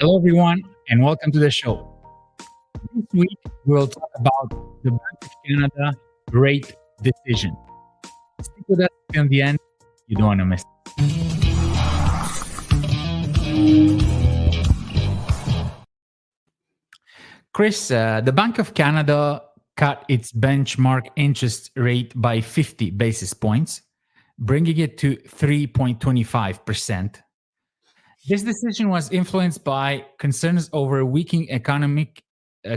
Hello, everyone, and welcome to the show. This week, we'll talk about the Bank of Canada rate decision. Stick with us until the end. You don't want to miss it. Chris, the Bank of Canada cut its benchmark interest rate by 50 basis points, bringing it to 3.25%. This decision was influenced by concerns over weakening economic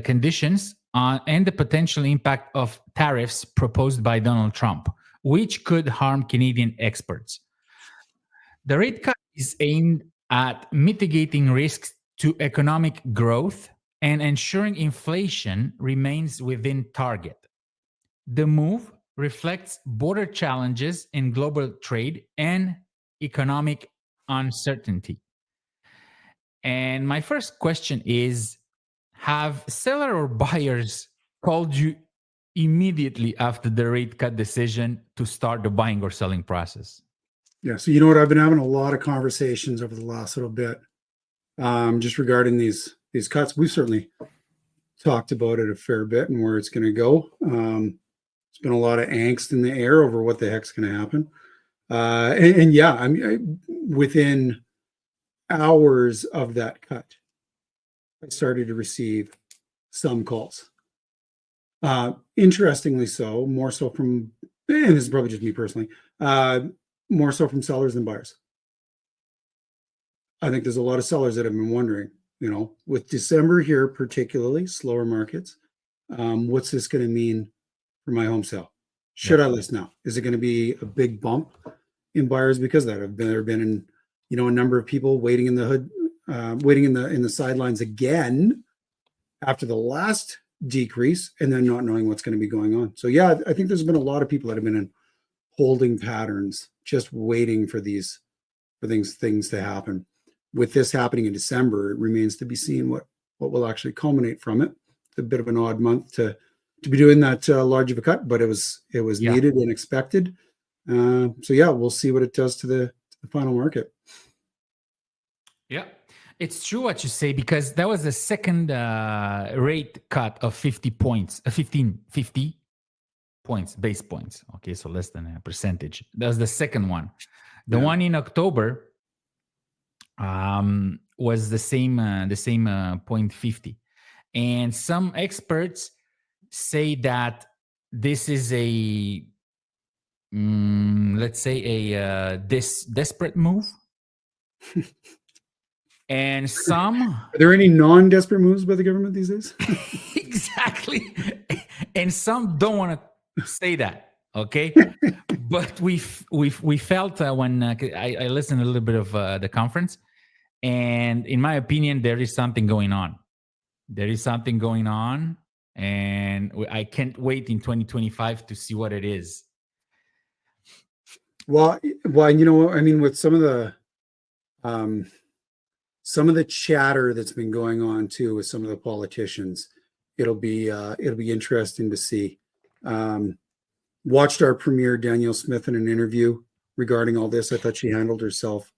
conditions and the potential impact of tariffs proposed by Donald Trump, which could harm Canadian exports. The rate cut is aimed at mitigating risks to economic growth and ensuring inflation remains within target. The move reflects border challenges in global trade and economic uncertainty. And my first question is, have seller or buyers called you immediately after the rate cut decision to start the buying or selling process? Yeah, so you know what? I've been having a lot of conversations over the last little bit, just regarding these cuts. We've certainly talked about it a fair bit and where it's going to go. There's been a lot of angst in the air over what the heck's going to happen. And yeah, I mean, within hours of that cut, I started to receive some calls. Interestingly so, more so from, and this is probably just me personally, more so from sellers than buyers. I think there's a lot of sellers that have been wondering, with December here, particularly slower markets, what's this going to mean for my home sale? Should I list now? Is it going to be a big bump in buyers because of that? There have been, a number of people waiting in the hood, waiting in the sidelines again after the last decrease, and then not knowing what's going to be going on. So yeah, I think there's been a lot of people that have been in holding patterns, just waiting for things to happen. With this happening in December, it remains to be seen what will actually culminate from it. It's a bit of an odd month to be doing that large of a cut, but it was needed and expected. So yeah, we'll see what it does to the final market. Yeah, it's true what you say, because that was the second rate cut of 50 points, 50 points, base points. Okay, so less than a percentage. That was the second one. The one in October was the same 0.50. And some experts say that this is a, let's say, a desperate move. And some... Are there any non-desperate moves by the government these days? Exactly. And some don't want to say that, okay? But we felt when I listened a little bit of the conference, and in my opinion, there is something going on. There is something going on, and I can't wait in 2025 to see what it is. Well, I mean, with some of the chatter that's been going on too with some of the politicians, it'll be interesting to see. Watched our premier Danielle Smith in an interview regarding all this. I thought she handled herself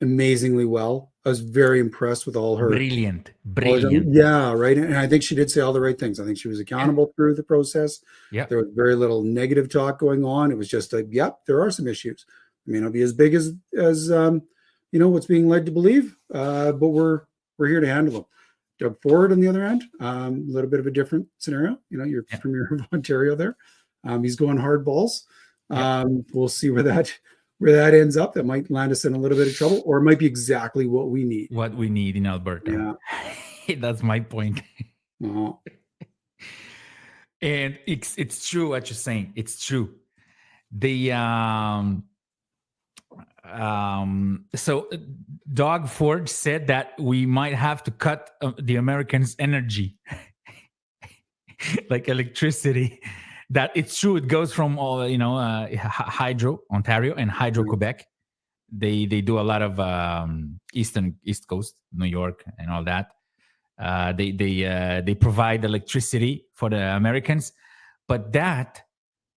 amazingly well. I was very impressed with all her brilliant. Yeah, right. And I think she did say all the right things. I think she was accountable through the process. Yeah, there was very little negative talk going on. It was just there are some issues. It may not be as big as what's being led to believe, but we're here to handle them. Doug Ford, on the other end, a little bit of a different scenario. Your premier of Ontario there. He's going hard balls. We'll see where that ends up. That might land us in a little bit of trouble, or it might be exactly what we need. What we need in Alberta. Yeah. That's my point. Uh-huh. And it's true what you're saying. It's true. The so Doug Ford said that we might have to cut the Americans' energy, like electricity. That it's true. It goes from all Hydro Ontario and Hydro Quebec. They do a lot of East Coast, New York, and all that. They provide electricity for the Americans, but that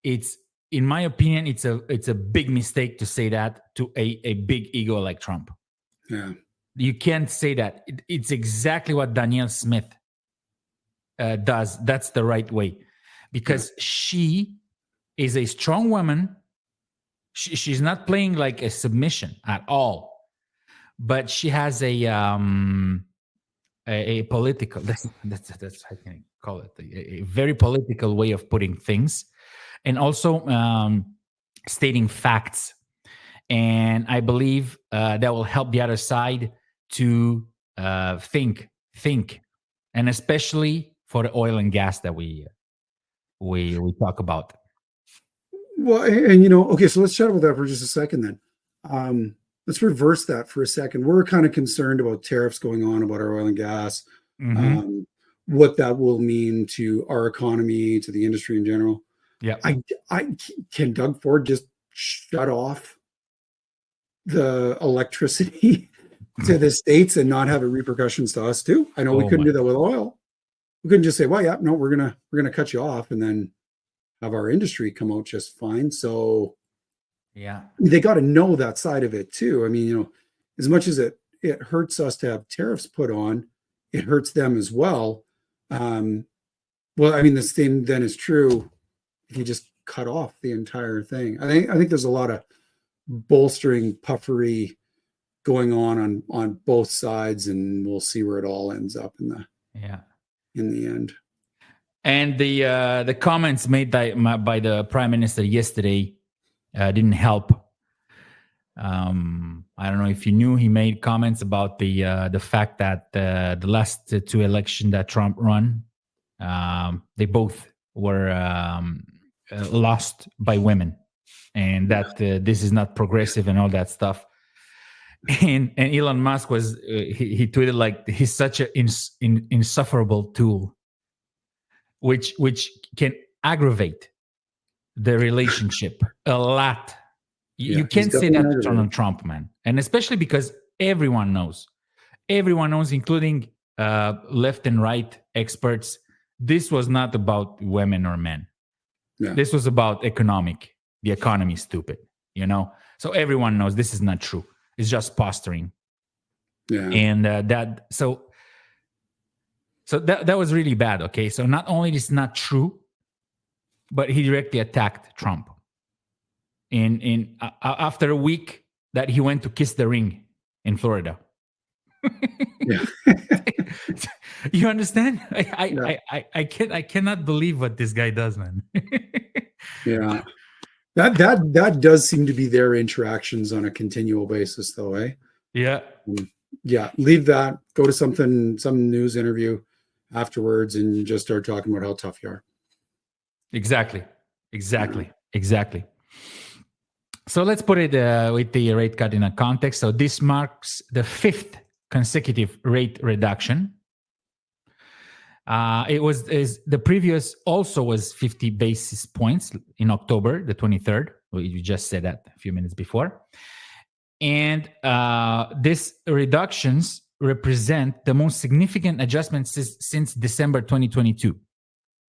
it's, in my opinion, it's a big mistake to say that to a big ego like Trump. Yeah. You can't say that. It's exactly what Danielle Smith does. That's the right way, because she is a strong woman. She's not playing like a submission at all, but she has a political, that's how can I call it, a very political way of putting things, and also stating facts. And I believe that will help the other side to think, and especially for the oil and gas that we talk about. Well, and okay, so let's chat about that for just a second then. Let's reverse that for a second. We're kind of concerned about tariffs going on about our oil and gas, Mm-hmm. what that will mean to our economy, to the industry in general. Yeah. I can Doug Ford just shut off the electricity to the states and not have a repercussions to us too? I know we Oh couldn't my. do that with oil. We couldn't just say, well, yeah, no, we're gonna cut you off and then have our industry come out just fine. So Yeah. they got to know that side of it too. I mean, as much as it hurts us to have tariffs put on, it hurts them as well. Um, well, I mean, the same then is true if you just cut off the entire thing. I think there's a lot of bolstering puffery going on both sides, and we'll see where it all ends up Yeah. in the end. And the comments made by the prime minister yesterday didn't help. I don't know if you knew, he made comments about the fact that the last two election that Trump run, they both were lost by women, and that this is not progressive and all that stuff. And Elon Musk was he tweeted like he's such an insufferable tool, which can aggravate the relationship a lot. You Yeah, he's can't say definitely that to aggravated. Donald Trump, man, and especially because everyone knows, including left and right experts. This was not about women or men. Yeah, This was about the economy is stupid, so everyone knows this is not true. It's just posturing. yeah, And that was really bad. Okay, so not only is not true, but he directly attacked Trump in after a week that he went to kiss the ring in Florida. yeah, You understand? yeah, I cannot believe what this guy does, man. yeah. That does seem to be their interactions on a continual basis, though, eh? Yeah, Yeah, leave that. Go to some news interview afterwards, and just start talking about how tough you are. exactly, Yeah, exactly. So let's put it with the rate cut in a context. So this marks the fifth consecutive rate reduction. The previous also was 50 basis points in October the 23rd. You just said that a few minutes before. And these reductions represent the most significant adjustments since December 2022,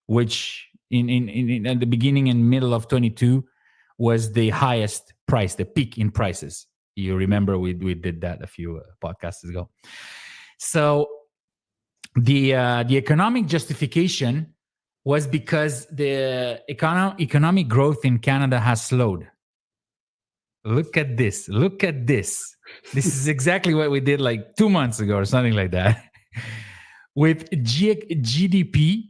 which in at the beginning and middle of 22 was the highest price, the peak in prices. You remember we did that a few podcasts ago. So the economic justification was because the economic growth in Canada has slowed. Look at this. Look at this. This is exactly what we did like 2 months ago or something like that. With GDP,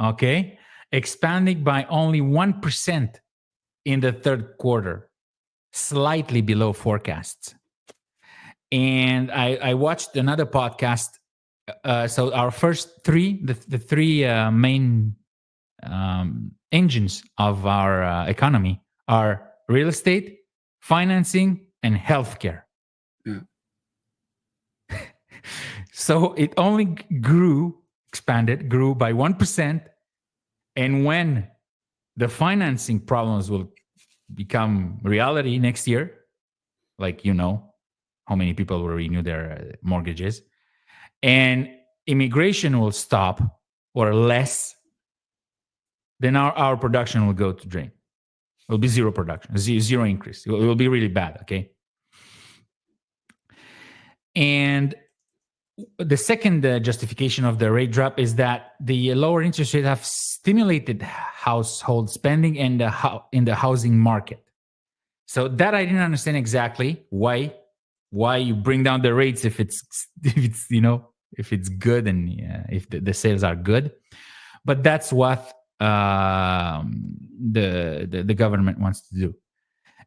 okay, expanding by only 1% in the third quarter, slightly below forecasts. And I watched another podcast. So our first the three main engines of our economy are real estate, financing, and healthcare. yeah, So it only grew by 1%. And when the financing problems will become reality next year, like how many people will renew their mortgages, and immigration will stop or less, then our production will go to drain. It will be zero production, zero increase. It will be really bad, okay? And the second justification of the rate drop is that the lower interest rates have stimulated household spending and in the housing market. So that I didn't understand exactly why you bring down the rates if it's if it's good and if the sales are good. But that's what the government wants to do.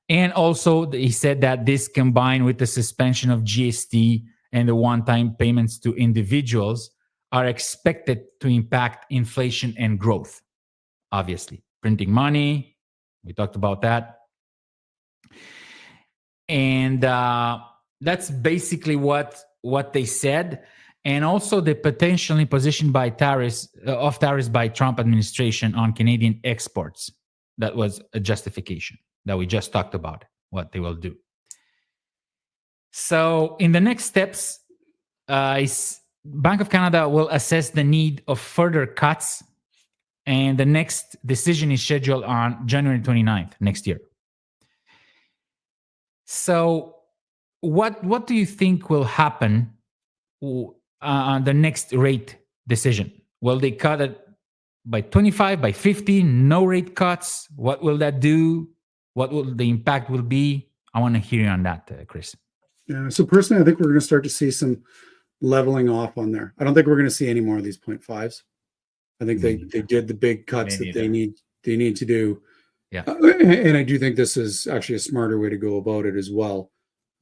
And also, he said that this combined with the suspension of GST and the one-time payments to individuals are expected to impact inflation and growth. Obviously, printing money, we talked about that. And that's basically what they said. And also the potential imposition by tariffs by Trump administration on Canadian exports. That was a justification that we just talked about, what they will do. So in the next steps, Bank of Canada will assess the need of further cuts, and the next decision is scheduled on January 29th next year. So what do you think will happen on the next rate decision? Will they cut it by 25, by 50, no rate cuts? What will that do? What will the impact will be? I want to hear you on that, Chris. Yeah, so personally, I think we're going to start to see some leveling off on there. I don't think we're going to see any more of these 0.5s. I think they did the big cuts that they need to do. Yeah. And I do think this is actually a smarter way to go about it as well.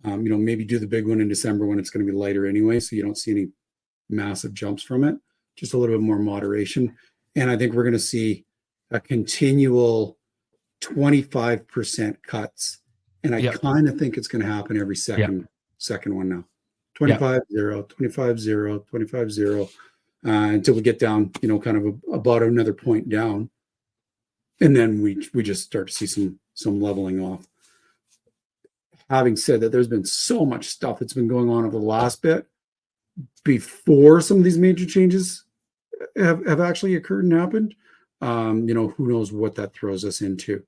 Maybe do the big one in December when it's going to be lighter anyway, so you don't see any massive jumps from it, just a little bit more moderation. And I think we're going to see a continual 25% cuts. And I kind of think it's going to happen every second one now. 25, 0, 25, 0, 25, 0, until we get down, kind of about another point down. And then we just start to see some leveling off. Having said that, there's been so much stuff that's been going on over the last bit before some of these major changes have actually occurred and happened. Who knows what that throws us into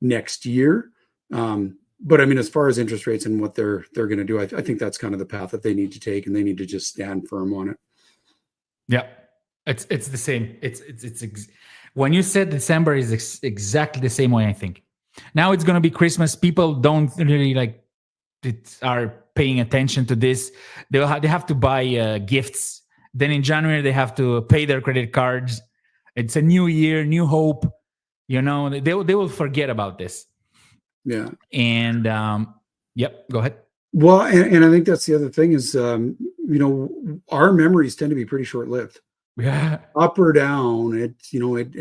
next year. But I mean, as far as interest rates and what they're going to do, I think that's kind of the path that they need to take, and they need to just stand firm on it. Yeah, it's the same. It's when you said December is exactly the same way. I think now it's going to be Christmas. People don't really are paying attention to this. They have to buy gifts. Then in January they have to pay their credit cards. It's a new year, new hope. They will forget about this. Yeah. And go ahead. Well, and I think that's the other thing is, our memories tend to be pretty short-lived. Yeah. Up or down, it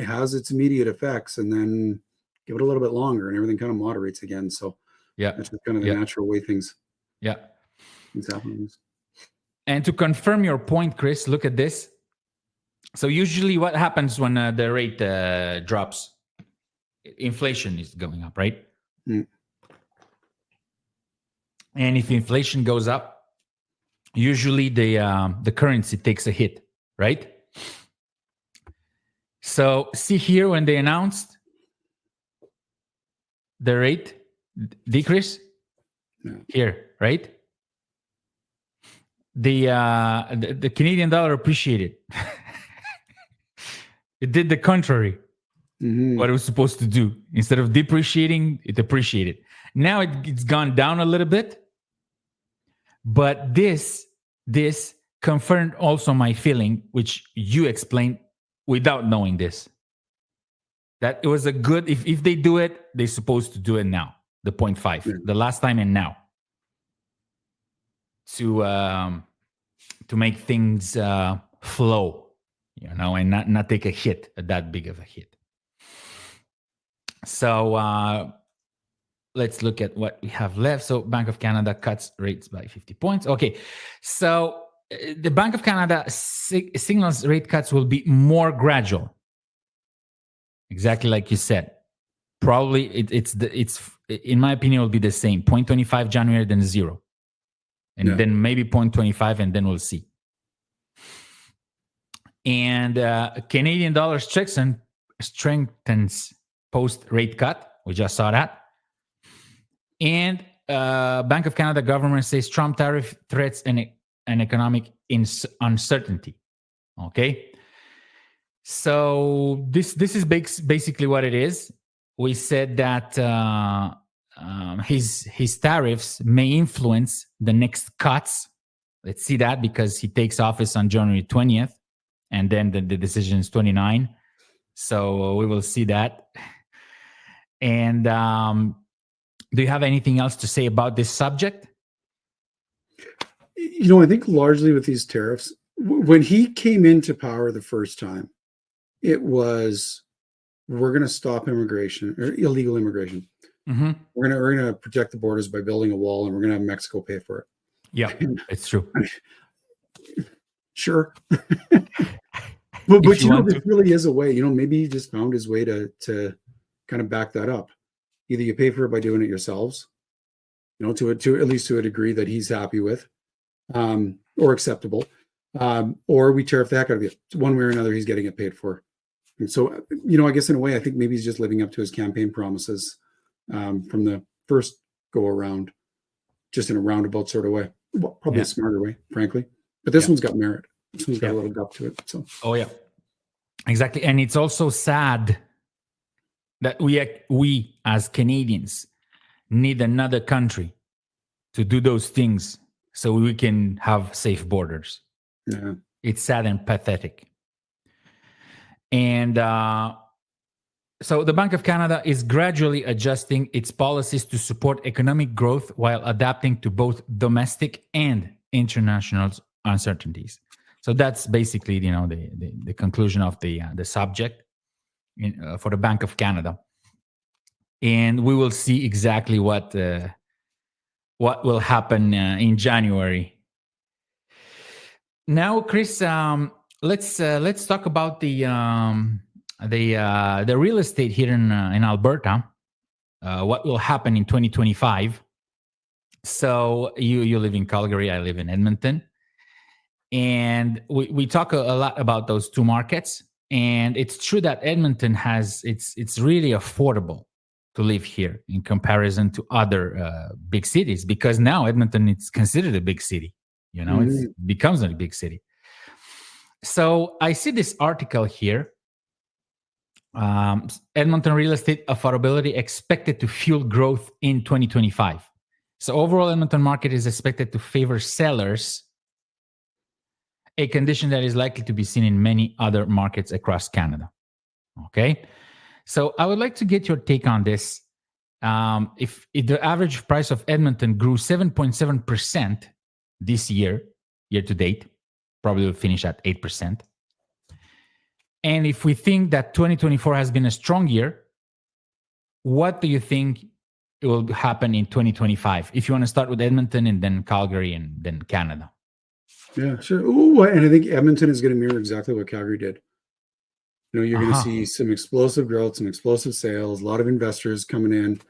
has its immediate effects, and then give it a little bit longer and everything kind of moderates again. So that's just kind of the natural way things happen. And to confirm your point, Chris, look at this. So usually what happens when the rate drops? Inflation is going up, right? Mm. And if inflation goes up, usually the currency takes a hit, right? So see here when they announced the rate decrease, here, right? The Canadian dollar appreciated. It did the contrary. Mm-hmm. What it was supposed to do. Instead of depreciating, it appreciated. Now it's gone down a little bit. But this confirmed also my feeling, which you explained without knowing this. That it was a good, if they do it, they're supposed to do it now. The 0.5, the last time and now. To make things flow, and not take a hit, that big of a hit. So let's look at what we have left. So Bank of Canada cuts rates by 50 points. Okay, so the Bank of Canada signals rate cuts will be more gradual. Exactly like you said. Probably it's in my opinion will be the same. 0.25 January, then 0. And then maybe 0.25, and then we'll see. And Canadian dollar strengthens post rate cut. We just saw that. And Bank of Canada government says Trump tariff threats and economic uncertainty. Okay, so this is basically what it is. We said that his tariffs may influence the next cuts. Let's see that, because he takes office on January 20th, and then the decision is 29. So we will see that. And do you have anything else to say about this subject? I think largely with these tariffs, when he came into power the first time, it was, we're going to stop immigration or illegal immigration. Mm-hmm. We're going to protect the borders by building a wall, and we're going to have Mexico pay for it. Yeah, it's true. Sure. but this really is a way, maybe he just found his way to kind of back that up. Either you pay for it by doing it yourselves, to at least to a degree that he's happy with, or acceptable, or we tariff the heck out of you. One way or another, he's getting it paid for. And so, I guess in a way, I think maybe he's just living up to his campaign promises from the first go around, just in a roundabout sort of way. Well, probably a smarter way, frankly. But this one's got merit. This one's got a little gup to it. So. Oh yeah, exactly. And it's also sad that we as Canadians need another country to do those things so we can have safe borders. Yeah. It's sad and pathetic. And so the Bank of Canada is gradually adjusting its policies to support economic growth while adapting to both domestic and international uncertainties. So that's basically, the conclusion of the subject for the Bank of Canada. And we will see exactly what will happen in January. Now, Chris, let's talk about the real estate here in Alberta. What will happen in 2025? So you live in Calgary, I live in Edmonton, and we talk a lot about those two markets. And it's true that Edmonton it's really affordable to live here in comparison to other big cities, because now Edmonton is considered a big city. It becomes a big city. So I see this article here. Edmonton real estate affordability expected to fuel growth in 2025. So overall, Edmonton market is expected to favor sellers, a condition that is likely to be seen in many other markets across Canada. Okay. So I would like to get your take on this. If the average price of Edmonton grew 7.7% this year to date, probably will finish at 8%. And if we think that 2024 has been a strong year, what do you think will happen in 2025? If you want to start with Edmonton and then Calgary and then Canada. Yeah, sure. Ooh, and I think Edmonton is going to mirror exactly what Calgary did. You're going to see some explosive growth, some explosive sales, a lot of investors coming in,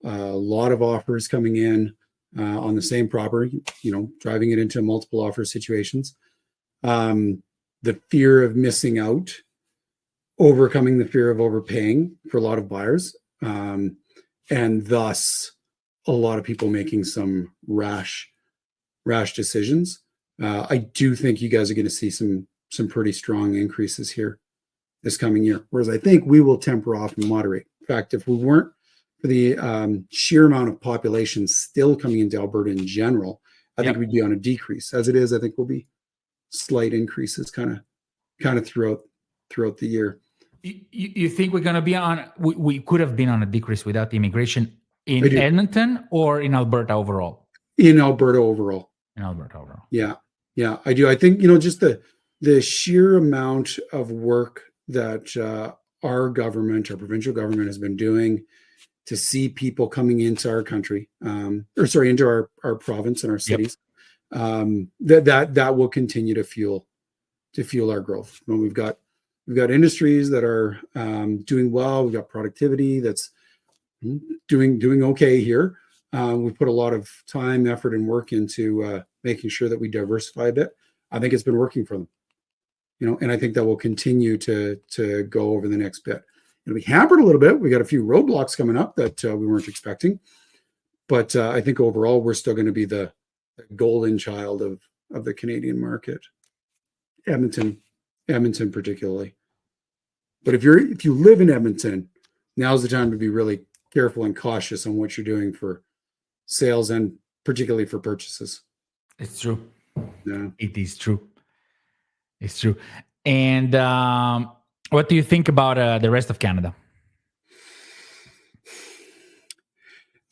a lot of offers coming in on the same property, driving it into multiple offer situations. The fear of missing out, overcoming the fear of overpaying for a lot of buyers, and thus a lot of people making some rash decisions. I do think you guys are going to see some pretty strong increases here this coming year, whereas I think we will temper off and moderate. In fact, if we weren't for the sheer amount of population still coming into Alberta in general, I think we'd be on a decrease. As it is, I think we'll be slight increases kind of throughout the year. You think we're going to be on? We could have been on a decrease without the immigration in Edmonton or in Alberta overall? In Alberta overall. Yeah, I do. I think just the sheer amount of work that our provincial government has been doing to see people coming into our country, into our province and our cities, that will continue to fuel our growth. When we've got industries that are doing well, we've got productivity that's doing okay here. We've put a lot of time, effort, and work into making sure that we diversify a bit. I think it's been working for them, and I think that will continue to go over the next bit. It'll be hampered a little bit. We got a few roadblocks coming up that we weren't expecting, But I think overall, we're still going to be the golden child of the Canadian market, Edmonton, Edmonton particularly. But if you live in Edmonton, now's the time to be really careful and cautious on what you're doing for sales and particularly for purchases. It's true. Yeah. It is true. It's true. And what do you think about the rest of Canada?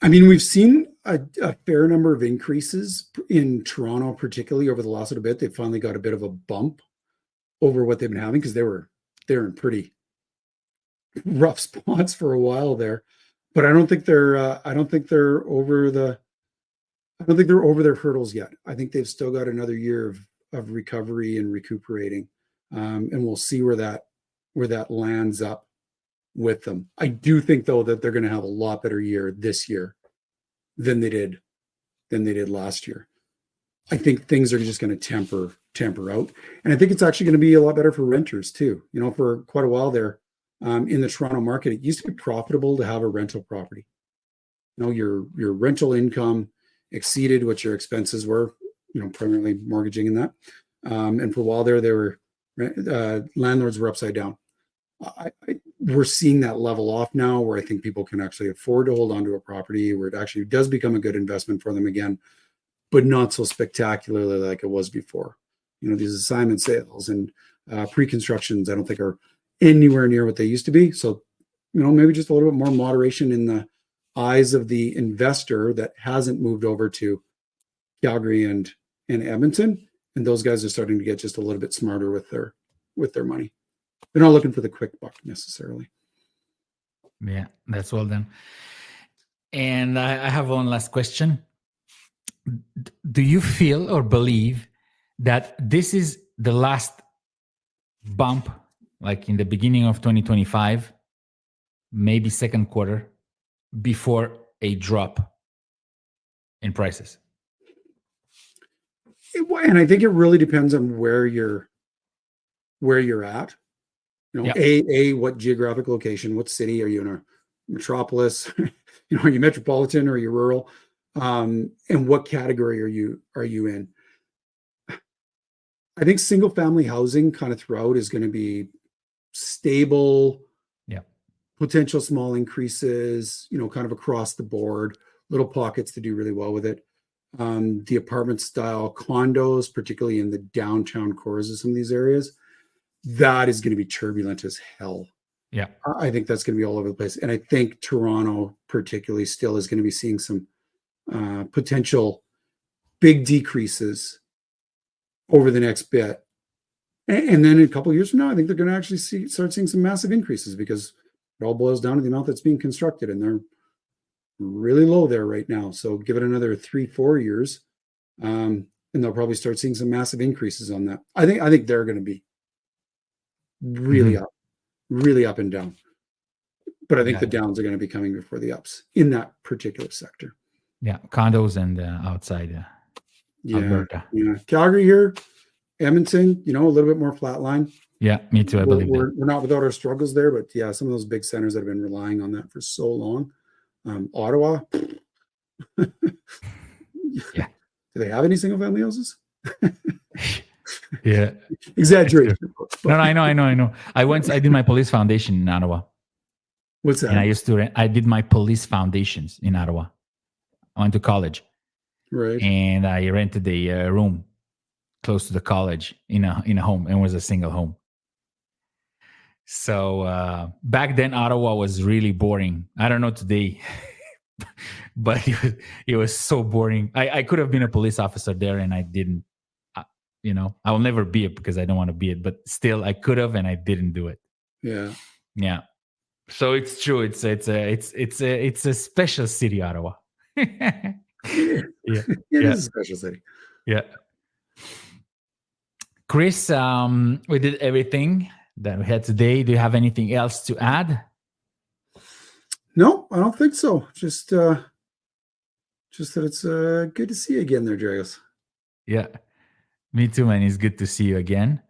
I mean, we've seen a fair number of increases in Toronto, particularly over the last little bit. They finally got a bit of a bump over what they've been having because they're in pretty rough spots for a while there. But I don't think they're over their hurdles yet. I think they've still got another year of recovery and recuperating, and we'll see where that lands up with them. I do think though that they're going to have a lot better year this year than they did last year. I think things are just going to temper out, and I think it's actually going to be a lot better for renters too. You know, for quite a while there, in the Toronto market, it used to be profitable to have a rental property. You know, your rental income exceeded what your expenses were. You know, primarily mortgaging and that. And for a while there, landlords were upside down. We're seeing that level off now, where I think people can actually afford to hold on to a property, where it actually does become a good investment for them again, but not so spectacularly like it was before. You know, these assignment sales and pre-constructions, I don't think are anywhere near what they used to be. So, you know, maybe just a little bit more moderation in the eyes of the investor that hasn't moved over to Calgary and Edmonton, and those guys are starting to get just a little bit smarter with their money. They're not looking for the quick buck necessarily. Yeah, that's well done. And I have one last question. Do you feel or believe that this is the last bump, like in the beginning of 2025, maybe second quarter, before a drop in prices? And I think it really depends on where you're at. You know, Yeah. what geographic location, what city are you in? A metropolis? You know, are you metropolitan or are you rural? And what category are you in? I think single family housing kind of throughout is going to be stable. Yeah. Potential small increases, you know, kind of across the board, little pockets to do really well with it. The apartment style condos, particularly in the downtown cores of some of these areas, that is going to be turbulent as hell. Yeah. I think that's going to be all over the place. And I think Toronto particularly still is going to be seeing some potential big decreases over the next bit. And then in a couple of years from now, I think they're going to actually start seeing some massive increases, because it all boils down to the amount that's being constructed, and they're really low there right now. So give it another 3-4 years, and they'll probably start seeing some massive increases on that. I think they're going to be really up and down. But I think the downs are going to be coming before the ups in that particular sector. Yeah, condos and outside Alberta. Yeah, Calgary here, Edmonton, you know, a little bit more flatline. Yeah, me too. I believe we're not without our struggles there, but yeah, some of those big centers that have been relying on that for so long. Ottawa. Yeah. Do they have any single family houses? Yeah. Exaggeration. No, I know. I did my police foundation in Ottawa. What's that? And I did my police foundations in Ottawa. I went to college. Right. And I rented a room close to the college in a home, and it was a single home. So back then, Ottawa was really boring. I don't know today, but it was so boring. I could have been a police officer there, and I didn't. You know, I will never be it because I don't want to be it. But still, I could have, and I didn't do it. Yeah. Yeah. So it's true. It's a special city, Ottawa. Yeah. It is a special city. Yeah. Chris, we did everything that we had today. Do you have anything else to add? No, I don't think so. Just that it's good to see you again there, Darius. Yeah, me too, man. It's good to see you again.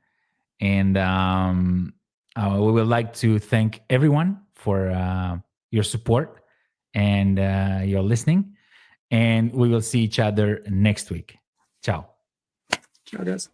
And we would like to thank everyone for your support and your listening. and we will see each other next week. Ciao. Ciao, guys.